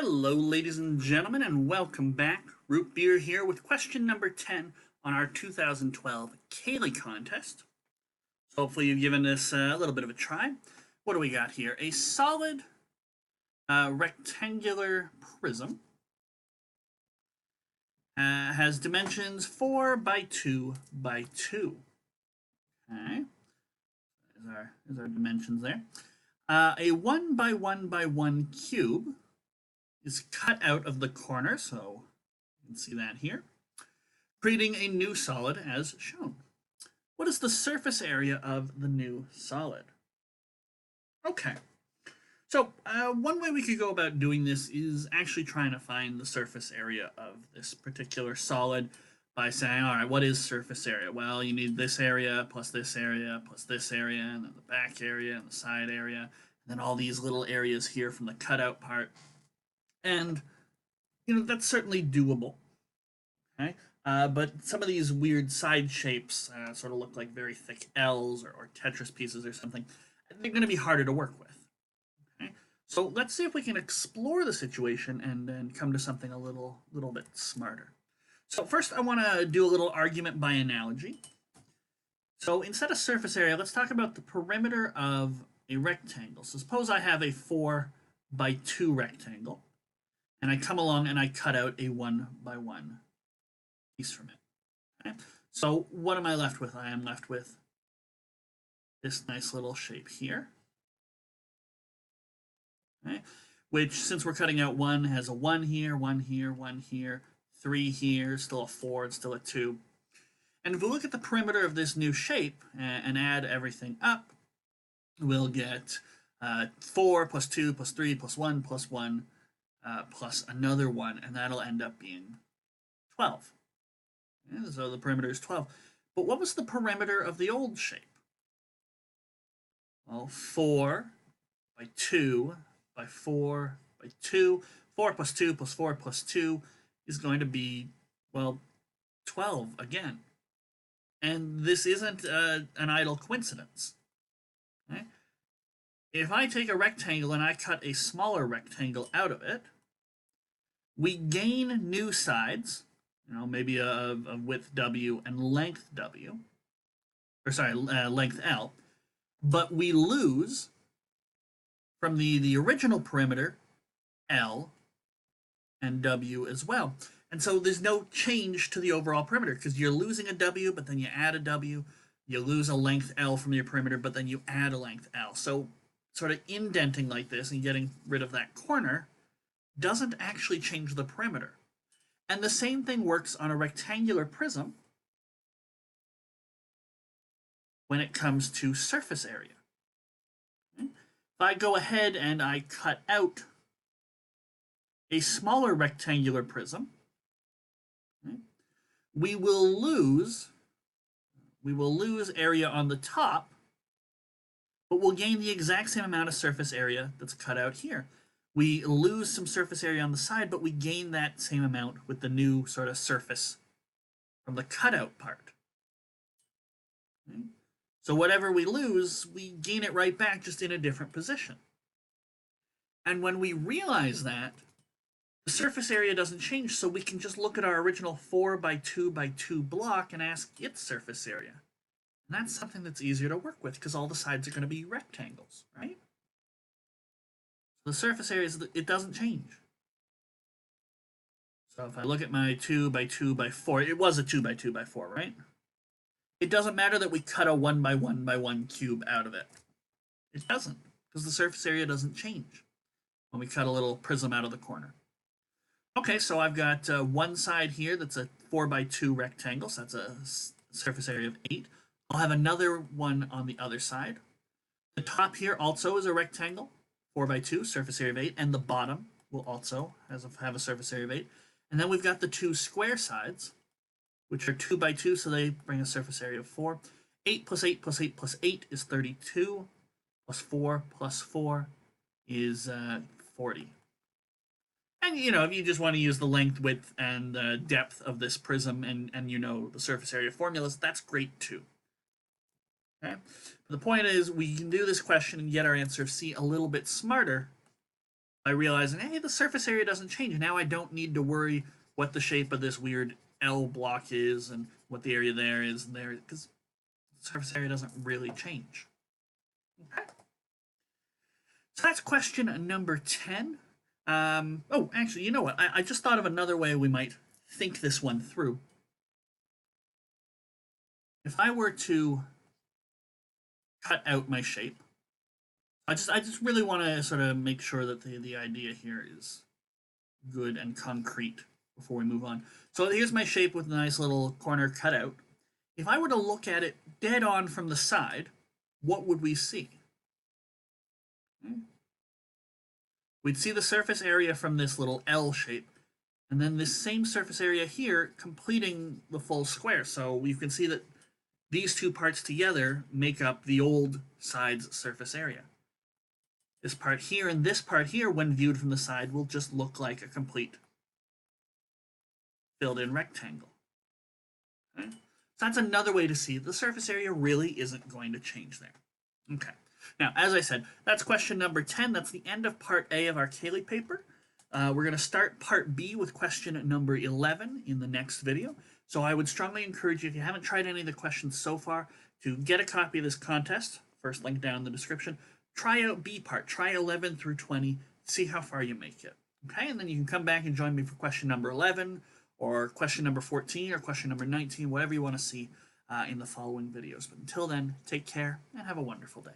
Hello, ladies and gentlemen, and welcome back. Root Beer here with question number 10 on our 2012 Cayley contest. So hopefully you've given this a little bit of a try. What do we got here? A solid rectangular prism. Has dimensions 4 by 2 by 2. Okay, there's our dimensions there. A 1 by 1 by 1 cube is cut out of the corner, so you can see that here, creating a new solid as shown. What is the surface area of the new solid? Okay, so one way we could go about doing this is actually trying to find the surface area of this particular solid by saying, all right, what is surface area? Well, you need this area plus this area plus this area, and then the back area and the side area, and then all these little areas here from the cutout part. And, that's certainly doable. Okay? But some of these weird side shapes sort of look like very thick L's or Tetris pieces or something. They're going to be harder to work with. Okay? So let's see if we can explore the situation and then come to something a little bit smarter. So first, I want to do a little argument by analogy. So instead of surface area, let's talk about the perimeter of a rectangle. So suppose I have a 4 by 2 rectangle, and I come along and I cut out a 1 by 1 piece from it. Okay? So what am I left with? I am left with this nice little shape here. Okay? Which, since we're cutting out 1, has a 1 here, 1 here, 1 here, 3 here, still a 4, and still a 2. And if we look at the perimeter of this new shape and add everything up, we'll get 4 plus 2 plus 3 plus 1 plus 1 plus another 1, and that'll end up being 12. Yeah, so the perimeter is 12. But what was the perimeter of the old shape? Well, 4 by 2 by 4 by 2. 4 plus 2 plus 4 plus 2 is going to be, well, 12 again. And this isn't an idle coincidence. Okay? If I take a rectangle and I cut a smaller rectangle out of it, we gain new sides, maybe a width W and length W, or sorry, length L, but we lose from the original perimeter L and W as well. And so there's no change to the overall perimeter because you're losing a W, but then you add a W. You lose a length L from your perimeter, but then you add a length L. So sort of indenting like this and getting rid of that corner doesn't actually change the perimeter. And the same thing works on a rectangular prism when it comes to surface area. Okay? If I go ahead and I cut out a smaller rectangular prism, okay, we will lose area on the top, but we'll gain the exact same amount of surface area that's cut out here. We lose some surface area on the side, but we gain that same amount with the new sort of surface from the cutout part. Okay? So whatever we lose, we gain it right back, just in a different position. And when we realize that, the surface area doesn't change, so we can just look at our original 4 by 2 by 2 block and ask its surface area. And that's something that's easier to work with because all the sides are going to be rectangles, right? The surface area, it doesn't change. So if I look at my 2 by 2 by 4, it was a 2 by 2 by 4, right? It doesn't matter that we cut a 1 by 1 by 1 cube out of it. It doesn't, because the surface area doesn't change when we cut a little prism out of the corner. Okay, so I've got one side here that's a 4 by 2 rectangle, so that's a surface area of 8. I'll have another one on the other side. The top here also is a rectangle, 4 by 2, surface area of 8, and the bottom will also have a surface area of 8. And then we've got the two square sides, which are 2 by 2, so they bring a surface area of 4. 8 plus 8 plus 8 plus 8 is 32, plus 4 is 40. And, if you just want to use the length, width, and depth of this prism and the surface area formulas, that's great too. Okay? But the point is, we can do this question and get our answer of C a little bit smarter by realizing, hey, the surface area doesn't change. Now I don't need to worry what the shape of this weird L block is and what the area there is and there, because the surface area doesn't really change. Okay. So that's question number 10. Oh, actually, you know what? I just thought of another way we might think this one through. If I were to cut out my shape, I just really want to sort of make sure that the idea here is good and concrete before we move on. So here's my shape with a nice little corner cut out. If I were to look at it dead on from the side, what would we see? We'd see the surface area from this little L shape, and then this same surface area here completing the full square. So we can see that these two parts together make up the old side's surface area. This part here and this part here, when viewed from the side, will just look like a complete filled-in rectangle. Okay? So that's another way to see the surface area really isn't going to change there. Okay. Now, as I said, that's question number 10. That's the end of part A of our Cayley paper. We're going to start part B with question number 11 in the next video. So I would strongly encourage you, if you haven't tried any of the questions so far, to get a copy of this contest. First link down in the description. Try out B part. Try 11 through 20. See how far you make it. Okay, and then you can come back and join me for question number 11 or question number 14 or question number 19, whatever you want to see in the following videos. But until then, take care and have a wonderful day.